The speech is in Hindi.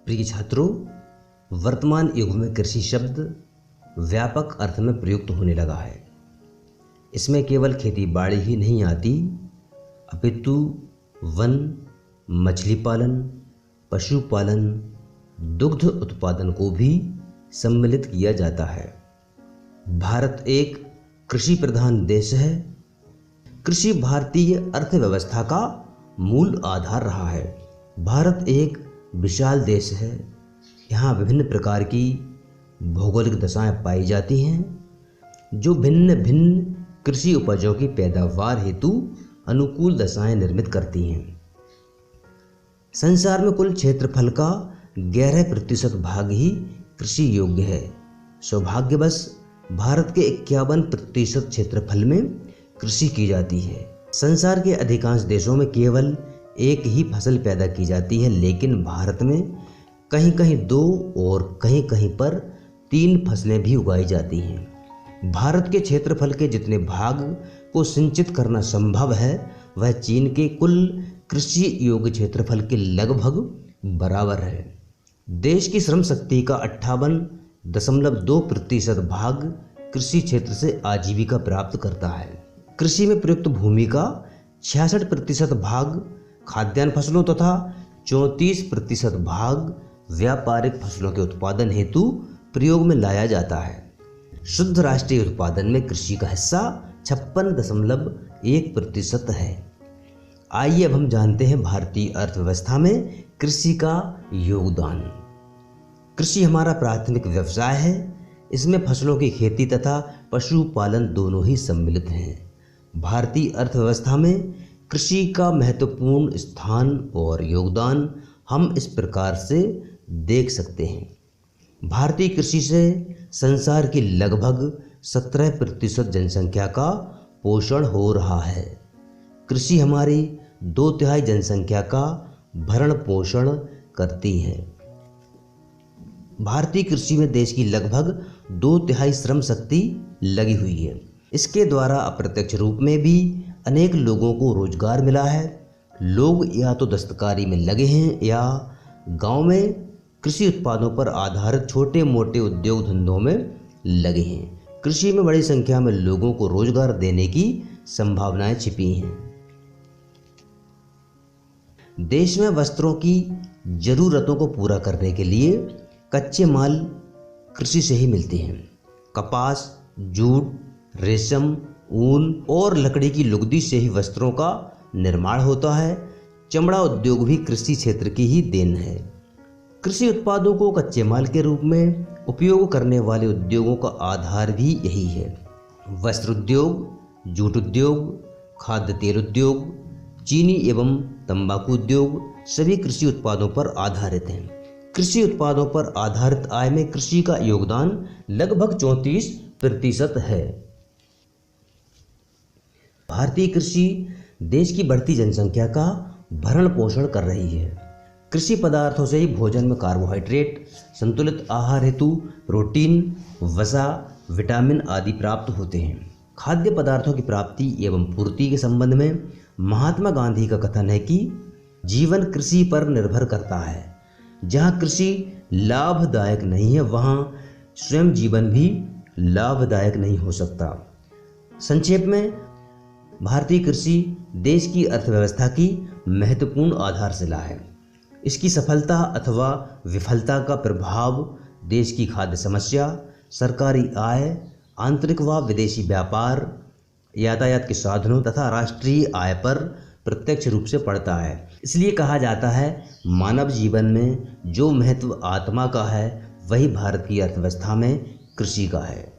प्रिय छात्रों, वर्तमान युग में कृषि शब्द व्यापक अर्थ में प्रयुक्त होने लगा है। इसमें केवल खेती बाड़ी ही नहीं आती, अपितु वन, मछली पालन, पशुपालन, दुग्ध उत्पादन को भी सम्मिलित किया जाता है। भारत एक कृषि प्रधान देश है। कृषि भारतीय अर्थव्यवस्था का मूल आधार रहा है। भारत एक विशाल देश है। यहाँ विभिन्न प्रकार की भौगोलिक दशाएं पाई जाती हैं, जो भिन्न भिन्न कृषि उपजों की पैदावार हेतु अनुकूल दशाएं निर्मित करती हैं। संसार में कुल क्षेत्रफल का 11% भाग ही कृषि योग्य है। सौभाग्यवश भारत के 51% क्षेत्रफल में कृषि की जाती है। संसार के अधिकांश देशों में केवल एक ही फसल पैदा की जाती है, लेकिन भारत में कहीं कहीं 2 और कहीं कहीं पर 3 फसलें भी उगाई जाती हैं। भारत के क्षेत्रफल के जितने भाग को सिंचित करना संभव है, वह चीन के कुल कृषि योग्य क्षेत्रफल के लगभग बराबर है। देश की श्रम शक्ति का 58.2% भाग कृषि क्षेत्र से आजीविका प्राप्त करता है। कृषि में प्रयुक्त भूमि का 66% भाग खाद्यान्न फसलों तथा 34% भाग व्यापारिक फसलों के उत्पादन हेतु प्रयोग में लाया जाता है। शुद्ध राष्ट्रीय उत्पादन में कृषि का हिस्सा 56.1% है। आइए अब हम जानते हैं भारतीय अर्थव्यवस्था में कृषि का योगदान। कृषि हमारा प्राथमिक व्यवसाय है। इसमें फसलों की खेती तथा पशुपालन दोनों ही सम्मिलित हैं। भारतीय अर्थव्यवस्था में कृषि का महत्वपूर्ण स्थान और योगदान हम इस प्रकार से देख सकते हैं। भारतीय कृषि से संसार की लगभग 17% जनसंख्या का पोषण हो रहा है। कृषि हमारी 2/3 जनसंख्या का भरण पोषण करती है। भारतीय कृषि में देश की लगभग 2/3 श्रम शक्ति लगी हुई है। इसके द्वारा अप्रत्यक्ष रूप में भी अनेक लोगों को रोजगार मिला है। लोग या तो दस्तकारी में लगे हैं या गांव में कृषि उत्पादों पर आधारित छोटे मोटे उद्योग धंधों में लगे हैं। कृषि में बड़ी संख्या में लोगों को रोजगार देने की संभावनाएं छिपी हैं। देश में वस्त्रों की जरूरतों को पूरा करने के लिए कच्चे माल कृषि से ही मिलते हैं। कपास, जूट, रेशम, ऊन और लकड़ी की लुगदी से ही वस्त्रों का निर्माण होता है। चमड़ा उद्योग भी कृषि क्षेत्र की ही देन है। कृषि उत्पादों को कच्चे माल के रूप में उपयोग करने वाले उद्योगों का आधार भी यही है। वस्त्र उद्योग, जूट उद्योग, खाद्य तेल उद्योग, चीनी एवं तंबाकू उद्योग सभी कृषि उत्पादों पर आधारित हैं। कृषि उत्पादों पर आधारित आय में कृषि का योगदान लगभग 34% है। भारतीय कृषि देश की बढ़ती जनसंख्या का भरण पोषण कर रही है। कृषि पदार्थों से ही भोजन में कार्बोहाइड्रेट, संतुलित आहार हेतु प्रोटीन, वसा, विटामिन आदि प्राप्त होते हैं। खाद्य पदार्थों की प्राप्ति एवं पूर्ति के संबंध में महात्मा गांधी का कथन है कि जीवन कृषि पर निर्भर करता है। जहाँ कृषि लाभदायक नहीं है, वहाँ स्वयं जीवन भी लाभदायक नहीं हो सकता। संक्षेप में, भारतीय कृषि देश की अर्थव्यवस्था की महत्वपूर्ण आधारशिला है। इसकी सफलता अथवा विफलता का प्रभाव देश की खाद्य समस्या, सरकारी आय, आंतरिक व विदेशी व्यापार, यातायात के साधनों तथा राष्ट्रीय आय पर प्रत्यक्ष रूप से पड़ता है। इसलिए कहा जाता है, मानव जीवन में जो महत्व आत्मा का है, वही भारत की अर्थव्यवस्था में कृषि का है।